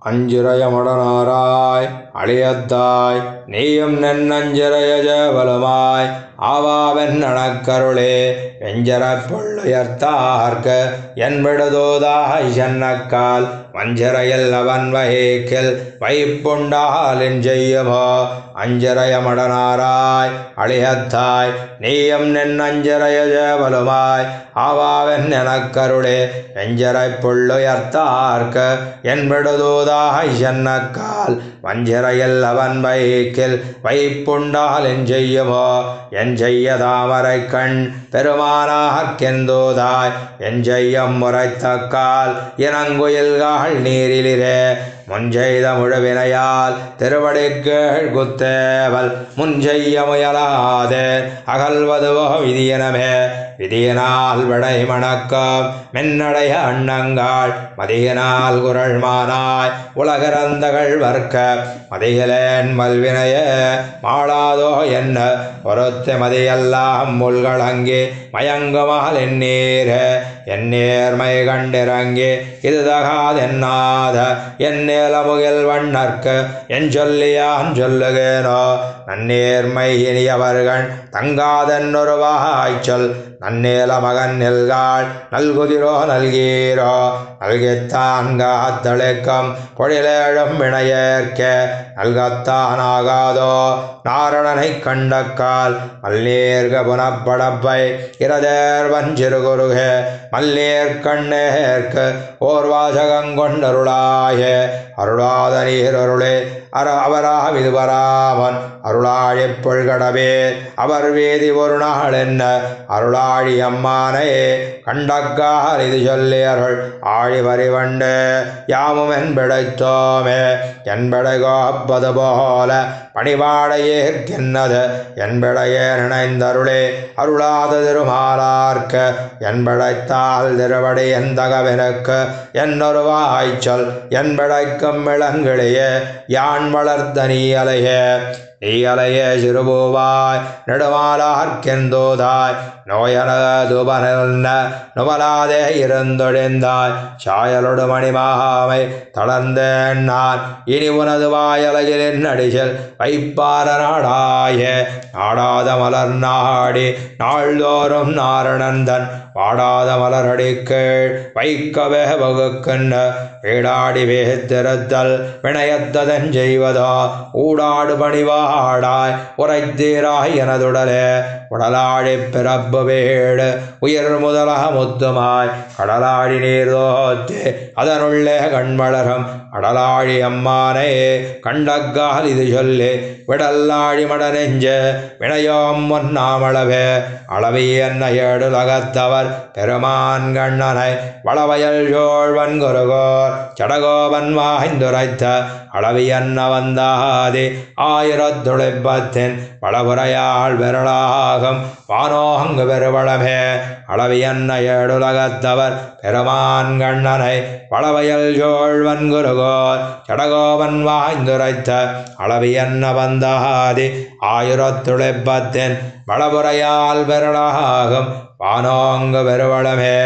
அஞ்சிரயமுடனாராய் அழியத்தாய் நீயும் நென்னஞ்சிரய ஜெவலுமாய் ஆவாவென் நனக்கருளே வெஞ்சரப் பொள்ளுயர்த்தார்க்க என் விடுதோதாய் சென்னக்கால் வஞ்சிரையில் அவன் வகைக்கில் வைப்புண்டாலின் செய்யுமோ அஞ்சிரயமுடனாராய் அழியத்தாய் நீயும் நென்னஞ்சிரய ஜெவலுமாய் ஆவாவென் எனக்கருளே வெஞ்சரப் பொள்ளுயர்த்தார்க்க என் விடுதோதாய் சென்னக்கால் வஞ்சிரையில் அவன் வைக்கில் வைப்புண்டாலின் செய்யுமோ என் செய்ய தாமரை கண் பெருமானார்க்கெந்தோதாய் என் செய்யம் முறைத்தக்கால் இனங்குயில்கள் நீரிலிரே முன்செய்த முழுவினையால் திருவடிக்கீழ் குத்தேவல் முன்செய்ய முயலாதே அகல்வதுவோ விதியினமே விதியினால் விடை மணக்கம் மென்னடைய அண்ணங்காள் மதியினால் குரல் மானாய் உலகிறந்தகள் வர்க்க மதியிலேன் மல்வினையே மாளாதோ என்ன பொறுத்து மதியெல்லாம் முள்களங்கி மயங்குமால் எண்ணீரே என் நேர்மை கண்டிறங்கி இது தகாதென்னாத என் நேலமுகில் வண்ணர்க்கு என் சொல்லியான் சொல்லுகேனோ நன்னேர்மை இனியவர்கள் தங்காதென்னொரு வாய்ச்சொல் நன்னேல மகன் நெல்காள் நல்குதிரோ நல்கீரோ நல்கித்தான் காத்தளிக்கும் பொழிலேழும் வினையேற்க நல்கத்தான் நாரணனை கண்டக்கால் மல்நீர்க புனப்படப்பை இரதேர் வஞ்சிறுகுருகே மல்நீர் கண்ணேற்கு ஓர் வாசகங்கொண்டருளாயே அருளாத நீர் அருளே அவராவிது வராமன் அருளாழி பொழ்கடவே அவர் வேதி ஒரு நாள் என்ன அருளாழி அம்மானே கண்டக்கால் இது சொல்லி அருள் ஆழி வரிவண்டு யாமும் என்படைத்தோமே என்படை கோப்பது போல பணிவாடையேற்கின்னது என்படையே நினைந்தருளே அருளாத திருமாலார்க்க என்படைத்தால் திருவடி எந்தகவெனக்கு என்னொரு வாய்ச்சொல் என்படைக்கும் விளங்கிலேயே யான் வளர்த்த நீயலையே நீயலையே சிறுபூவாய் நெடுமாலார்க்கெந்தோதாய் நோயனதுபன நுபலாதே இருந்தொழிந்தாய் சாயலொடு மணிமாமை தளர்ந்தேன் நான் இனி உனது வாயலகிலின் அடிசல் வைப்பார நாடாய நாடாத மலர் நாடி நாள்தோறும் நாரணந்தன் வாடாத மலரடிக்கீழ் வைக்கவே வகுக்கின்ற வீடாடி வேத்திருத்தல் வினயத்ததன் செய்வதோ ஊடாடு பணிவாடாய் உரைத்தீராய் எனதுடலே உடலாழி பிறப்பு வீடு உயிர் முதலா முத்துமாய் கடலாழி நீர் தோத்து அதனுள்ளே கண்வளரும் அடலாழி அம்மானே கண்டக்கால் இது சொல்லி விடல்லாழி மட நெஞ்ச வினயோம் ஒன்னாமளவே அளவி என்ன ஏடுலகத்தவர் பெருமான் கண்ணனை வளவயல் சோழ்வன் குருகோர் சடகோபன் வாய்ந்துரைத்த அளவி என்ன வந்தாதி ஆயிரத்துளிப்பத்தின் வளபுரையாள் விரலாகும் வானோங்கு பெருவளமே அளவி என்ன ஏடுலகத்தவர் பெருமான் கண்ணனை வளவயல் சோழ்வன் குருகோர் சடகோபன் வாய்ந்துரைத்த அளவி என்ன வந்தாதி ஆயிரத்துளிப்பத்தின் வளபுரையாள் விரலாகும் வானோங்கு பெருவளமே.